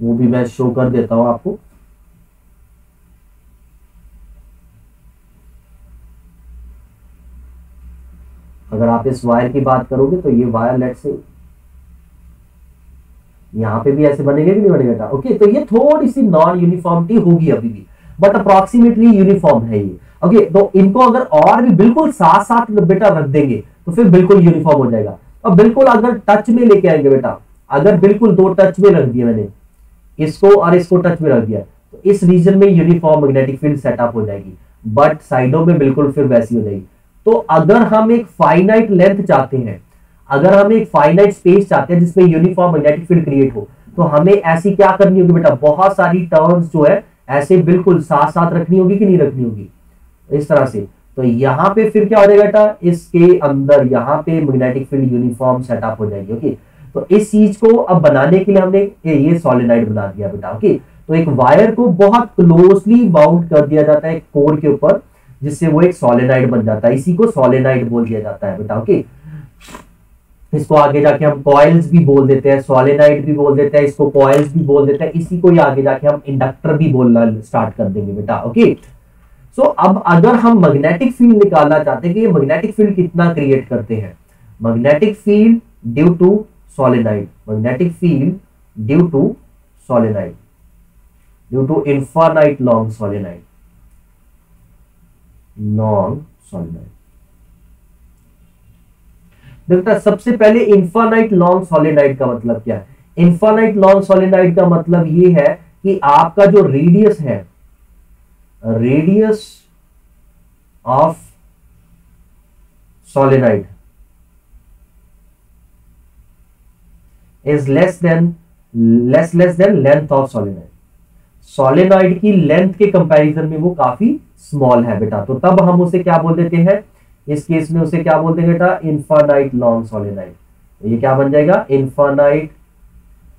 वो भी मैं शो कर देता हूं आपको। अगर आप इस वायर की बात करोगे तो ये वायर लेट से यहां पे भी ऐसे बनेगा कि नहीं बनेगा बेटा। ओके, तो ये थोड़ी सी नॉन यूनिफॉर्मिटी होगी अभी भी, बट अप्रोक्सीमेटली यूनिफॉर्म है ये। ओके, तो इनको अगर और भी बिल्कुल साथ साथ बेटा रख देंगे तो फिर बिल्कुल यूनिफॉर्म हो जाएगा। और बिल्कुल अगर टच में लेके आएंगे बेटा, अगर बिल्कुल दो टच में रख दिया मैंने, इसको और इसको टच में रख दिया, तो इस रीजन में यूनिफॉर्म मैग्नेटिक फील्ड सेटअप हो जाएगी, बट साइडों में बिल्कुल फिर वैसी हो जाएगी। तो अगर हम एक फाइनाइट लेंथ चाहते हैं, अगर हम एक फाइनाइट स्पेस चाहते हैं जिसमें यूनिफॉर्म मैग्नेटिक फील्ड क्रिएट हो, तो हमें ऐसी क्या करनी होगी बेटा, बहुत सारी टर्म्स जो है ऐसे बिल्कुल साथ साथ रखनी होगी कि नहीं रखनी होगी, इस तरह से। तो यहाँ पे फिर क्या हो जाएगा बेटा, इसके अंदर यहाँ पे मैग्नेटिक फील्ड यूनिफॉर्म सेटअप हो जाएगी। ओके, तो इस चीज को अब बनाने के लिए हमने ये सोलेनॉइड बना दिया बेटा। ओके, तो एक वायर को बहुत क्लोजली बाउंड कर दिया जाता है कोर के ऊपर, जिससे वो एक सोलेनॉइड बन जाता है। इसी को सोलेनॉइड बोल दिया जाता है बेटा। ओके, इसको आगे जाके हम कॉइल्स भी बोल देते हैं, सोलेनॉइड भी बोल देते हैं, इसको कॉइल्स भी बोल देते हैं। इसी को ही आगे जाके हम इंडक्टर भी बोलना स्टार्ट कर देंगे बेटा। ओके, सो अब अगर हम मैग्नेटिक फील्ड निकालना चाहते हैं कि ये मैग्नेटिक फील्ड कितना क्रिएट करते हैं, magnetic field due to solenoid, magnetic field due to solenoid, due to infinite long solenoid, long solenoid. देखता सबसे पहले इनफाइनाइट लॉन्ग सोलेनॉइड का मतलब क्या है। इनफाइनाइट लॉन्ग सोलेनॉइड का मतलब ये है कि आपका जो रेडियस है, radius of solenoid is less than length of solenoid. Solenoid की लेंथ के कंपैरिजन में वो काफी स्मॉल है बेटा, तो तब हम उसे क्या बोल देते हैं, इस केस में उसे क्या बोलते हैं बेटा, इनफाइनाइट लॉन्ग सोलेनॉइड। तो ये क्या बन जाएगा, इनफाइनाइट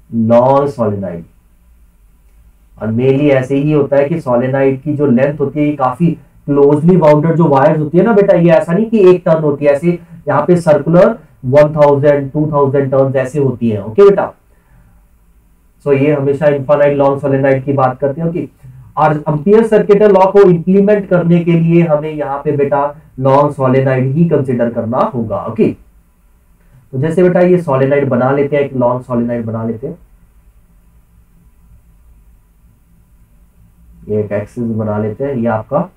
लॉन्ग सोलेनॉइड। और मेनली ऐसे ही होता है कि सोलेनाइड की जो लेंथ होती है ये काफी क्लोजली बाउंडेड जो वायर्स होती है ना बेटा, ये ऐसा नहीं कि एक टर्न होती है, ऐसे यहाँ पे सर्कुलर 1000 2000 टर्न्स ऐसे होती है। ओके बेटा, सो ये हमेशा इनफाइनाइट लॉन्ग सोलेनाइड की बात करते हैं। ओके, और एम्पियर सर्किट लॉ को इंप्लीमेंट करने के लिए हमें यहाँ पे बेटा लॉन्ग सोलेनाइड ही कंसिडर करना होगा। ओके, तो जैसे बेटा ये सोलेनाइड बना लेते हैं, एक लॉन्ग सोलेनाइड बना लेते हैं, ये एक एक्सिस बना लेते हैं, ये आपका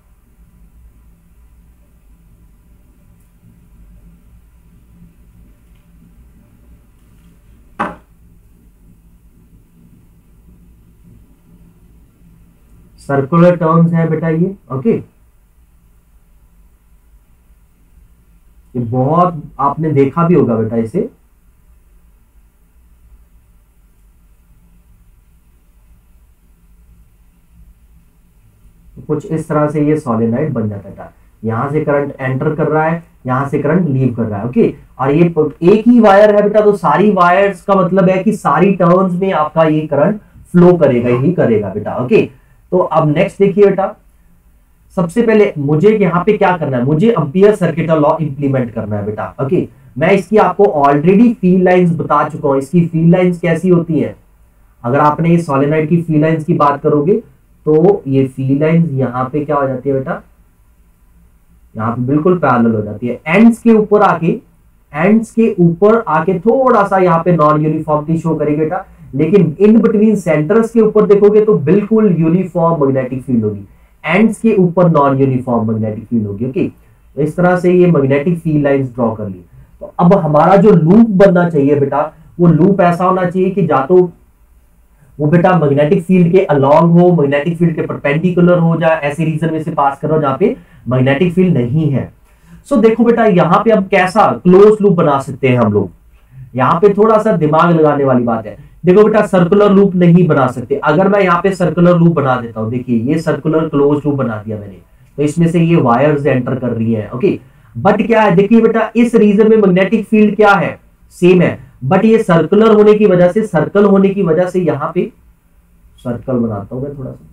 सर्कुलर टर्म्स है बेटा ये। ओके, ये बहुत आपने देखा भी होगा बेटा इसे। कुछ इस तरह से ये सोलेनाइड बन जाता था, यहां से करंट एंटर कर रहा है, यहां से करंट लीव कर रहा है। ओके, और ये एक ही वायर है बेटा, तो सारी वायर्स का मतलब है कि सारी टर्न्स में आपका ये करंट फ्लो करेगा ही करेगा बेटा। ओके, तो अब नेक्स्ट देखिए बेटा, सबसे पहले मुझे यहाँ पे क्या करना है, मुझे एम्पियर सर्किट लॉ इंप्लीमेंट करना है बेटा। ओके, मैं इसकी आपको ऑलरेडी फील्ड लाइंस बता चुका हूं, इसकी फील्ड लाइंस कैसी होती है। अगर आपने ये सोलेनाइड की फील्ड लाइंस की बात करोगे तो ये फील्ड लाइंस यहाँ पे क्या हो जाती है बेटा, यहाँ पे बिल्कुल पैरेलल हो जाती है। एंड्स के ऊपर आके थोड़ा सा यहाँ पे नॉन यूनिफॉर्मिटी शो करेगी बेटा, लेकिन इन बिटवीन सेंटर्स के ऊपर देखोगे तो बिल्कुल यूनिफॉर्म मैग्नेटिक फील्ड होगी, एंड्स के ऊपर नॉन यूनिफॉर्म मैग्नेटिक फील्ड होगी। ओके, तो इस तरह से ये मैग्नेटिक फील्ड लाइंस ड्रॉ कर ली। तो अब हमारा जो लूप बनना चाहिए बेटा, वो लूप ऐसा होना चाहिए कि जा तो वो बेटा मैग्नेटिक फील्ड के अलॉन्ग हो, मैग्नेटिक फील्ड के परपेंडिकुलर हो, या ऐसे रीजन में से पास करो जहां पे मैग्नेटिक फील्ड नहीं है। सो देखो बेटा यहाँ पे अब कैसा क्लोज लूप बना सकते हैं हम लोग, यहाँ पे थोड़ा सा दिमाग लगाने वाली बात है। देखो बेटा सर्कुलर लूप नहीं बना सकते, अगर मैं यहाँ पे सर्कुलर लूप बना देता हूं, देखिए ये सर्कुलर क्लोज लूप बना दिया मैंने, तो इसमें से ये वायर्स एंटर कर रही है। ओके, बट क्या है, देखिए बेटा इस रीजन में मैग्नेटिक फील्ड क्या है, सेम है, बट ये सर्कुलर होने की वजह से, सर्कल होने की वजह से यहाँ पे सर्कल बनाता हूं मैं थोड़ा सा,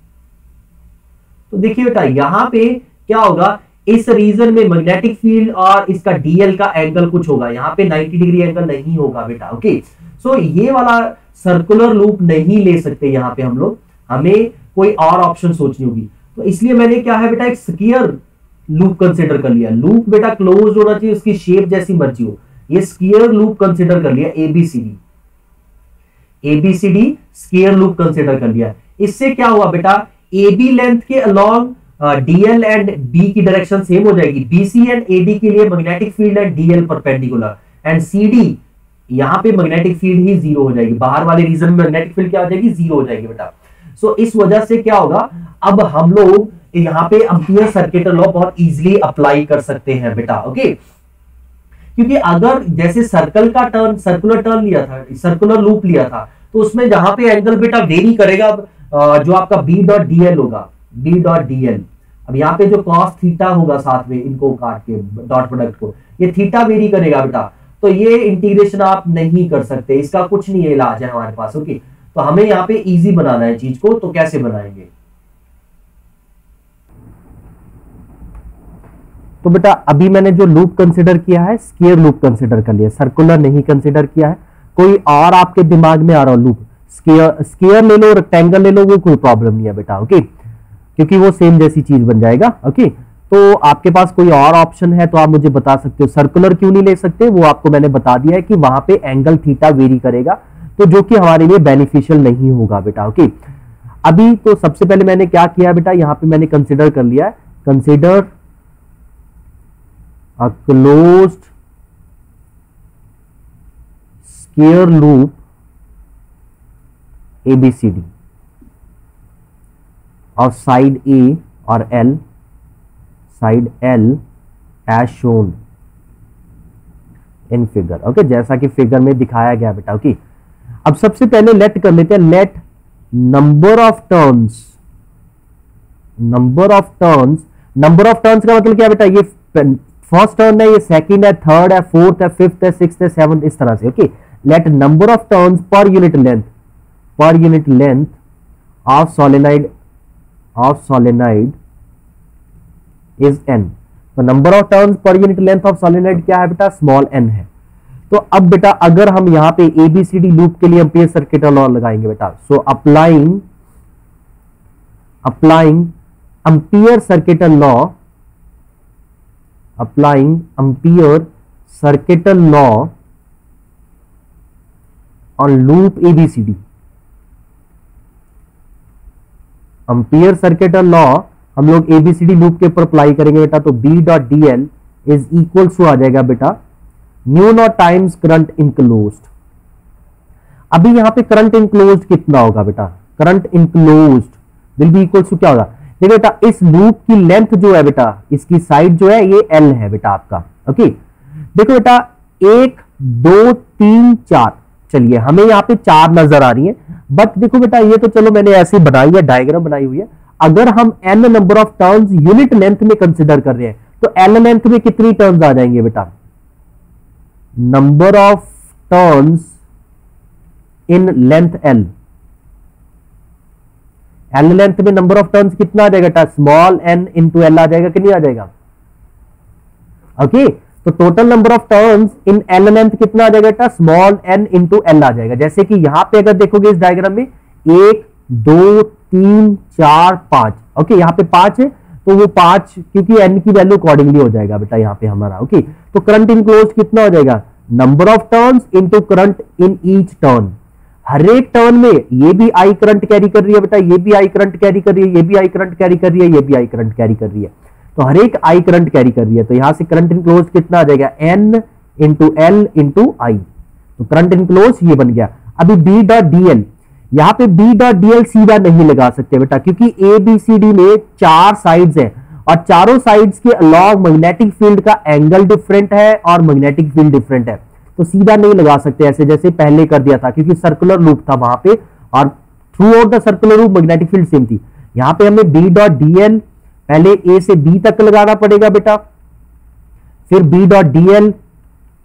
तो देखिए बेटा यहाँ पे क्या होगा, इस रीजन में मैग्नेटिक फील्ड और इसका डीएल का एंगल कुछ होगा, यहाँ पे 90 डिग्री एंगल नहीं होगा बेटा। ओके, सो ये वाला सर्कुलर लूप नहीं ले सकते यहाँ पे हम लोग, हमें कोई और ऑप्शन सोचनी होगी। तो इसलिए मैंने क्या है बेटा एक स्क्वायर लूप कंसिडर कर लिया। लूप बेटा क्लोज होना चाहिए, उसकी शेप जैसी मर्जी हो, ये स्क्वायर लूप कंसिडर कर लिया, एबीसीडी स्क्वायर लूप कंसिडर कर लिया। इससे क्या हुआ बेटा, एबी लेंथ के अलोंग डीएल एंड बी की डायरेक्शन सेम हो जाएगी, बीसी एंड एडी के लिए magnetic field and DL perpendicular, and CD यहां पे मैग्नेटिक फील्ड ही जीरो हो जाएगी, बाहर वाले रीजन में मैग्नेटिक फील्ड क्या हो जाएगी, जीरो हो जाएगी बेटा। सो इस वजह से क्या होगा, अब हम लोग यहाँ पे एम्पियर सर्किट लॉ बहुत इजीली अप्लाई कर सकते हैं बेटा। ओके, क्योंकि अगर जैसे सर्कुलर टर्न लिया था, सर्कुलर लूप लिया था, तो उसमें जहां पे एंगल बेटा वेरी करेगा, जो आपका बी डॉट डीएल होगा, बी डॉट डीएल, अब यहाँ पे जो कॉस थीटा होगा साथ में इनको काट के डॉट प्रोडक्ट को, ये थीटा वेरी करेगा बेटा, तो ये इंटीग्रेशन आप नहीं कर सकते, इसका कुछ नहीं इलाज है हमारे पास। ओके, तो हमें यहाँ पे इजी बनाना है चीज को, तो कैसे बनाएंगे, तो बेटा अभी मैंने जो लूप कंसिडर किया है स्क्वायर लूप कंसिडर कर लिया, सर्कुलर नहीं कंसिडर किया है। कोई और आपके दिमाग में आ रहा हो लूप, स्क्वायर ले लो, रेक्टेंगल ले लो, वो कोई प्रॉब्लम नहीं है बेटा। ओके, क्योंकि वो सेम जैसी चीज बन जाएगा। ओके, तो आपके पास कोई और ऑप्शन है तो आप मुझे बता सकते हो। सर्कुलर क्यों नहीं ले सकते, वो आपको मैंने बता दिया है कि वहां पे एंगल थीटा वेरी करेगा, तो जो कि हमारे लिए बेनिफिशियल नहीं होगा बेटा। ओके, अभी तो सबसे पहले मैंने क्या किया बेटा, यहां पे मैंने कंसिडर कर लिया है, consider a closed square loop ABCD of side A और L, side L as shown in figure। Okay, जैसा कि फिगर में दिखाया गया बेटा। ओके, अब सबसे पहले लेट कर लेते हैं, लेट नंबर ऑफ टर्न्स का मतलब क्या बेटा, ये फर्स्ट टर्न है, ये सेकंड है, थर्ड है, फोर्थ है, फिफ्थ है, सिक्स्थ है, सेवंथ, इस तरह से। Okay, let number of turns per unit length of solenoid is n। तो number of turns per unit length of solenoid क्या है बेटा, स्मॉल n है। तो अब बेटा अगर हम यहां पे ABCD लूप के लिए एम्पियर सर्किट लॉ लगाएंगे बेटा, so applying ampere circuit law on loop ABCD, ampere circuit law हम लोग ABCD लूप के ऊपर अप्लाई करेंगे बेटा, तो B dot DL is equal to आ जाएगा बेटा mu not times current enclosed. अभी यहां पे करंट इनक्लोज्ड कितना होगा बेटा, current enclosed will be equal to क्या होगा, देखो बेटा इस लूप की लेंथ जो है बेटा, इसकी साइड जो है ये L है बेटा आपका। ओके देखो बेटा 1 2 3 4, चलिए हमें यहाँ पे 4 नजर आ रही है, बट देखो बेटा ये तो चलो मैंने ऐसे बनाई है, डायग्राम बनाई हुई है। अगर हम n number of turns unit length में कंसिडर कर रहे हैं तो L लेंथ में कितनी टर्न्स आ जाएंगे बेटा, number of turns in length L, L length में नंबर ऑफ टर्न्स कितना आ जाएगा बेटा, स्मॉल n इंटू L आ जाएगा कि नहीं आ जाएगा। ओके तो total number of turns in L length कितना आ जाएगा बेटा, स्मॉल n इंटू L आ जाएगा। जैसे कि यहां पे अगर देखोगे इस डायग्राम में 1 2 3 4 5, ओके यहां पे 5 है तो वो 5 क्योंकि n की वैल्यू अकॉर्डिंगली हो जाएगा बेटा यहां पे हमारा। ओके तो करंट इनक्लोज्ड कितना हो जाएगा, number of turns into current in each turn. हर एक टर्न में ये भी I करंट कैरी कर रही है बेटा, ये भी I करंट कैरी कर रही है, ये भी I करंट कैरी कर रही है, ये भी I करंट कैरी कर रही है, तो हर एक I करंट कैरी कर रही है। तो यहां से करंट इनक्लोज्ड कितना आ जाएगा, n into L into I, तो करंट इनक्लोज्ड ये बन गया। अभी B डॉट DL, यहां पे B डॉट DL सीधा नहीं लगा सकते बेटा, क्योंकि ABCD में 4 साइड्स हैं और चारों साइड्स के अलॉन्ग मैग्नेटिक फील्ड का एंगल डिफरेंट है और मैग्नेटिक फील्ड डिफरेंट है, तो सीधा नहीं लगा सकते ऐसे जैसे पहले कर दिया था, क्योंकि सर्कुलर लूप था वहां पे और through out the circular loop magnetic field same थी। यहां पे हमें B डॉट DL पहले A से B तक लगाना पड़ेगा बेटा, फिर B डॉट DL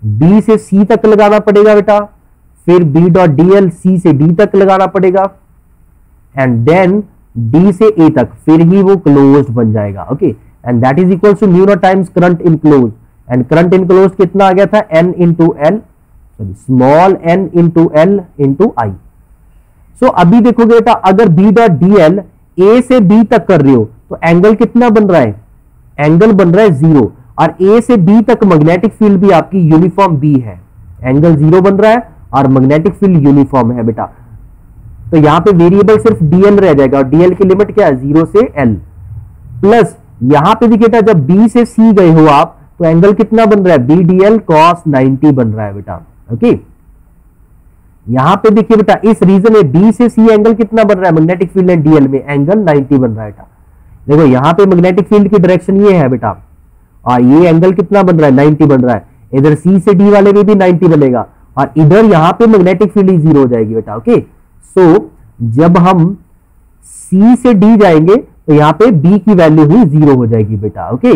B से C तक लगाना पड़ेगा बेटा, फिर B डॉट DL C से D तक लगाना पड़ेगा एंड देन D से A तक, फिर ही वो क्लोज्ड बन जाएगा। Okay and that is equal to mu not times current enclosed, and current enclosed कितना आ गया था, n into L, sorry small n into L into I। So अभी देखोगे बेटा अगर B डॉट DL A से B तक कर रहे हो तो एंगल कितना बन रहा है, एंगल बन रहा है 0, और A से B तक मैग्नेटिक फील्ड भी आपकी यूनिफॉर्म B है, एंगल 0 बन रहा है और मैग्नेटिक फील्ड यूनिफॉर्म है बेटा। तो यहां पे वेरिएबल सिर्फ DL रह जाएगा और DL की लिमिट क्या है, 0 से L, प्लस यहां पे देखिए बेटा जब B से C गए हो आप तो एंगल कितना बन रहा है, BDL cos 90 बन रहा है बेटा। ओके यहां पे देखिए बेटा इस रीजन में B से C एंगल कितना बन रहा है, मैग्नेटिक फील्ड एंड DL में एंगल 90 बन रहा है बेटा। देखो यहां पे मैग्नेटिक फील्ड की डायरेक्शन ये है बेटा, और ये एंगल कितना बन रहा है, 90 बन रहा है। इधर C से D वाले में भी 90 बनेगा और इधर यहां पे मैग्नेटिक फील्ड ही 0 हो जाएगी बेटा। ओके सो जब हम C से D जाएंगे तो यहां पे B की वैल्यू हुई 0 हो जाएगी बेटा। ओके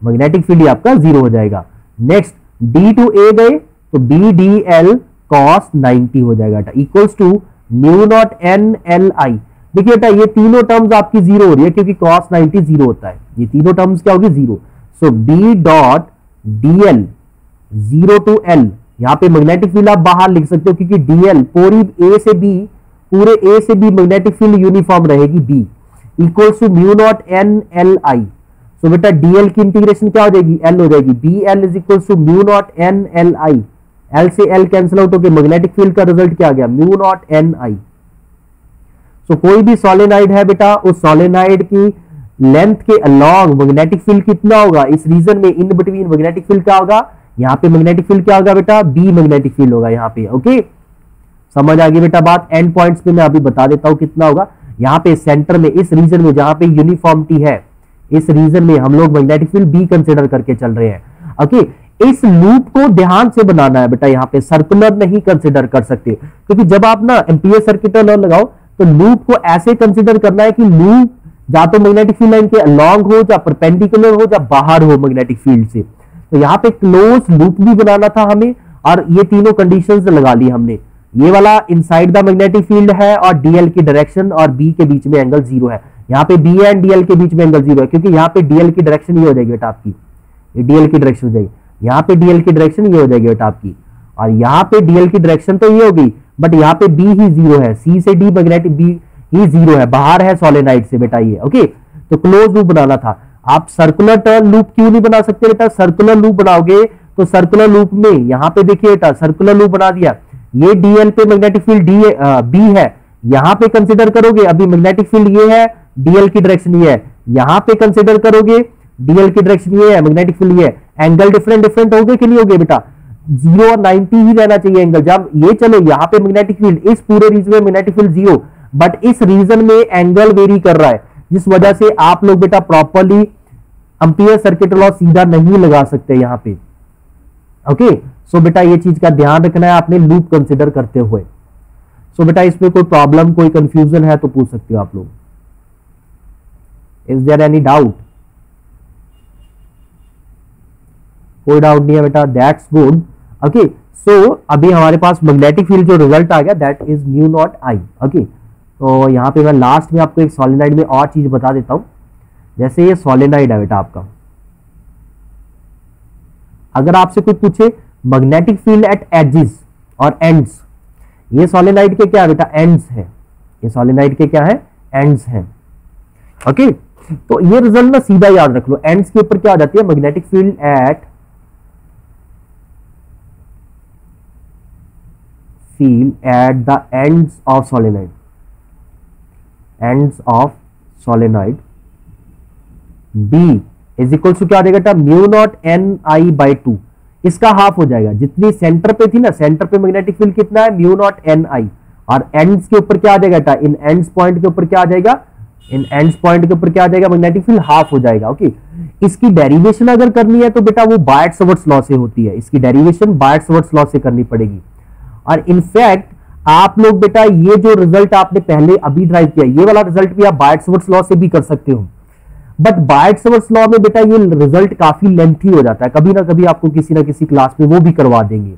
मैग्नेटिक फील्ड आपका 0 हो जाएगा। नेक्स्ट D टू A गए तो BDL cos 90 हो जाएगा बेटा, equals to mu not NLI। देखिए बेटा ये तीनों टर्म्स आपकी 0 हो रही है क्योंकि cos 90 0 होता है, ये तीनों टर्म्स क्या होगी 0। So B dot DL 0 to L, यहां पे मैग्नेटिक फील्ड आप बाहर लिख सकते हो क्योंकि DL पूरे A से B मैग्नेटिक फील्ड यूनिफॉर्म रहेगी B, equals to mu not NLI। So बेटा DL की इंटीग्रेशन क्या हो जाएगी, L हो जाएगी, BL is equals to mu not NLI, L से L कैंसिल आउट होकर मैग्नेटिक फील्ड का रिजल्ट क्या आ गया, म्यू नॉट NI। सो कोई भी सोलेनाइड है बेटा, उस सोलेनाइड की लेंथ के अलॉन्ग मैग्नेटिक फील्ड कितना होगा, इस रीजन में इन बिटवीन मैग्नेटिक फील्ड क्या होगा, यहाँ पे मैग्नेटिक फील्ड क्या होगा बेटा, B मैग्नेटिक फील्ड होगा यहाँ पे। ओके समझ आ गई बेटा बात। एंड पॉइंट्स पे मैं अभी बता देता हूं कितना होगा। यहाँ पे सेंटर में इस रीजन में जहां पे यूनिफॉर्मिटी है, इस रीजन में हम लोग मैग्नेटिक फील्ड B कंसिडर करके चल रहे हैं। ओके इस लूप को ध्यान से बनाना है बेटा, यहाँ पे सर्कुलर नहीं कंसिडर कर सकते, क्योंकि जब आप ना एम्पियर सर्किट लॉ लगाओ तो लूप को ऐसे कंसिडर करना है कि लूप या तो मैग्नेटिक फील्ड लाइन के अलॉन्ग हो, या परपेंडिकुलर हो, या बाहर हो मैग्नेटिक फील्ड से। तो यहाँ पे क्लोज लूप भी बनाना था हमें, और ये तीनों कंडीशंस लगा ली हमने। ये वाला इनसाइड द मैग्नेटिक फील्ड है और डीएल की डायरेक्शन और बी के बीच में एंगल 0 है। यहाँ पे बी एंड डीएल के बीच में एंगल 0 है, क्योंकि यहाँ पे डीएल की डायरेक्शन ये हो जाएगी बेटा आपकी, ये डीएल की डायरेक्शन हो जाएगी, यहाँ पे डीएल की डायरेक्शन ये हो जाएगी बेटा आपकी, और यहाँ पे डीएल की डायरेक्शन तो ये होगी, बट यहाँ पे बी ही 0 है, सी से डी मैग्नेटिक बी ही 0 है, बाहर है सोलेनाइड से बेटा ये। ओके, तो क्लोज लूप बनाना था। आप सर्कुलर टर्न लूप क्यों नहीं बना सकते बेटा? सर्कुलर लूप बनाओगे तो सर्कुलर लूप में यहाँ पे देखिए बेटा, सर्कुलर लूप बना दिया, ये डीएल पे मैग्नेटिक फील्ड बी है, यहाँ पे कंसिडर करोगे अभी मैग्नेटिक फील्ड ये है, डीएल की डायरेक्शन ये है, यहाँ पे कंसिडर करोगे डीएल की डायरेक्शन ये है, मैग्नेटिक फील्ड ये है, एंगल डिफरेंट डिफरेंट हो गए कि नहीं हो गए बेटा? 0 और 90 ही रहना चाहिए एंगल। जब ये चलो यहाँ पे मैग्नेटिक फील्ड, इस पूरे रीजन में मैग्नेटिक फील्ड 0, बट इस रीजन में एंगल वेरी कर रहा है, जिस वजह से आप लोग बेटा प्रॉपर्ली एम्पियर सर्किट लॉ सीधा नहीं लगा सकते यहां पे। ओके, सो बेटा ये चीज का ध्यान रखना है आपने लूप कंसिडर करते हुए। सो बेटा इसमें कोई प्रॉब्लम, कोई कंफ्यूजन है तो पूछ सकते हो आप लोग। Is there any doubt? कोई डाउट नहीं है बेटा, दैट्स गुड। ओके, सो अभी हमारे पास मैग्नेटिक फील्ड जो रिजल्ट आ गया that is mu not I. ओके, तो यहां पे मैं लास्ट में आपको एक सॉलिनाइड में और चीज बता देता हूं। जैसे ये सॉलिनाइड है बेटा आपका, अगर आपसे कोई पूछे मैग्नेटिक फील्ड एट एजेस और एंड्स, ये सॉलिनाइड के क्या है बेटा? एंड्स है, ये सॉलिनाइड के क्या है? एंड्स है। ओके, तो ये रिजल्ट ना सीधा याद रख लो, एंड्स के ऊपर क्या आ जाती है? Magnetic field at the ends of solenoid, ends of solenoid B is equal to क्या आ जाएगा? Mu naught N I by 2, इसका हाफ हो जाएगा। जितनी सेंटर पे थी ना, सेंटर पे मैग्नेटिक फील्ड कितना है? म्यू नॉट एन आई, और एंड्स के ऊपर क्या आ जाएगा? इन एंड्स पॉइंट के ऊपर क्या आ जाएगा? इन एंड्स पॉइंट के ऊपर क्या आ जाएगा? मैग्नेटिक फील्ड हाफ हो जाएगा। ओके, इसकी डेरिवेशन अगर करनी है तो बेटा वो बायट-सवर्ट्स लॉ से होती है, इसकी डेरिवेशन बायट-सवर्ट्स लॉ से करनी पड़ेगी। और इनफैक्ट आप लोग बेटा ये जो रिजल्ट आपने पहले अभी ड्राइव किया, ये वाला रिजल्ट भी आप बायट-सवर्ट्स लॉ से भी कर सकते हो, बट बायट-सवर्ट्स लॉ में बेटा ये रिजल्ट काफी लेंथी हो जाता है, कभी ना कभी आपको किसी ना किसी क्लास में वो भी करवा देंगे।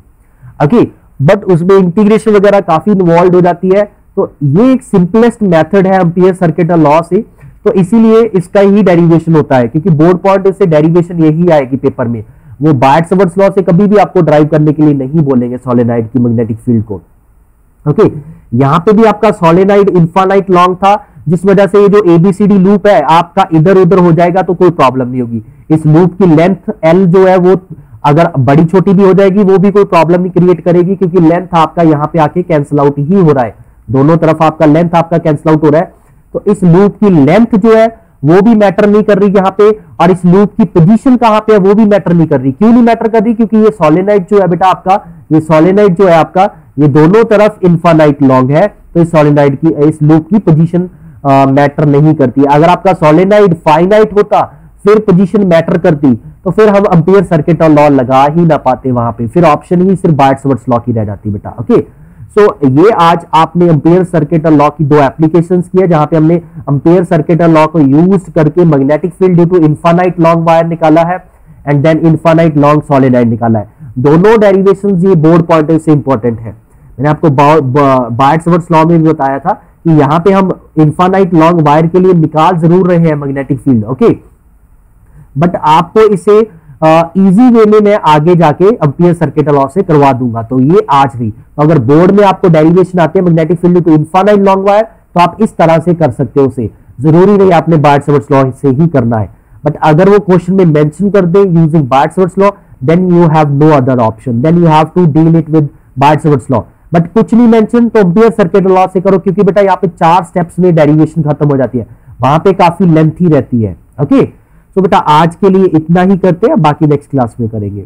ओके, बट उसमें इंटीग्रेशन वगैरह काफी इन्वॉल्व हो जाती है, तो ये एक सिंपलेस्ट मेथड है एम्पियर सर्किट लॉ से, तो इसीलिए इसका ही डेरिवेशन होता है, क्योंकि बोर्ड पॉइंट से डेरिवेशन यही आएगी पेपर में, वो बायट-सवर्ट्स लॉ से कभी भी आपको ड्राइव करने के लिए नहीं बोलेंगे सॉलिनाइड की मैग्नेटिक फील्ड को। ओके, यहां पे भी आपका सॉलिनाइड इनफाइनाइट लॉन्ग था, जिस वजह से ये जो एबीसीडी लूप है आपका इधर उधर हो जाएगा तो कोई प्रॉब्लम नहीं होगी। इस लूप की लेंथ एल जो है वो अगर बड़ी छोटी भी हो जाएगी वो भी कोई प्रॉब्लम नहीं क्रिएट करेगी, क्योंकि लेंथ आपका यहाँ पे आके कैंसिल आउट ही हो रहा है, दोनों तरफ आपका लेंथ आपका कैंसिल आउट हो रहा है। तो इस लूप की लेंथ जो है वो भी मैटर नहीं कर रही यहाँ पे, और इस लूप की पोजीशन कहां पे है वो भी मैटर नहीं कर रही। क्यों नहीं मैटर कर रही? क्योंकि ये सॉलिनाइड जो है बेटा आपका, ये सॉलिनाइड जो है आपका, ये दोनों तरफ इनफाइनाइट लॉन्ग है, तो इस सॉलिनाइड की, इस लूप की पोजीशन मैटर नहीं करती। अगर आपका सॉलिनाइड फाइनाइट होता फिर पोजीशन मैटर करती, तो फिर हम एम्पियर सर्किट लॉ लगा ही ना पाते वहां पे, फिर ऑप्शन ही सिर्फ बायट-सवर्ट्स लॉ की रह जाती बेटा। ओके, सो ये आज आपने एम्पियर सर्किट लॉ की दो एप्लीकेशंस की है, जहां पे हमने एम्पियर सर्किट लॉ को यूज करके magnetic field due to infinite long wire निकाला है, and then infinite long solenoid निकाला है। दोनों डेरिवेशंस ये बोर्ड पॉइंट से इंपॉर्टेंट है। मैंने आपको बायट-सवर्ट्स लॉ में भी बताया था कि यहां पे हम इनफाइनाइट लॉन्ग वायर के लिए निकाल जरूर रहे हैं मैग्नेटिक फील्ड। ओके, बट आपको इसे इजी वे में मैं आगे जाके एम्पियर सर्किट लॉ से करवा दूंगा। तो ये आज भी, तो अगर बोर्ड में आपको डेरिवेशन आते हैं magnetic field to infinite long wire, तो आप इस तरह से कर सकते हो उसे, जरूरी नहीं आपने बायट-सवर्ट्स लॉ से ही करना है। बट अगर वो क्वेश्चन में मेंशन कर दे using Biot Savart's law, then you have no other option, then you have to deal it with Biot Savart's law. But कुछ नहीं मेंशन तो एम्पियर सर्किट लॉ से करो, क्योंकि बेटा यहाँ पे 4 स्टेप्स में डेरिवेशन खत्म हो जाती है, वहां पे काफी लेंथी रहती है। ओके, तो बेटा आज के लिए इतना ही करते हैं, बाकी नेक्स्ट क्लास में करेंगे।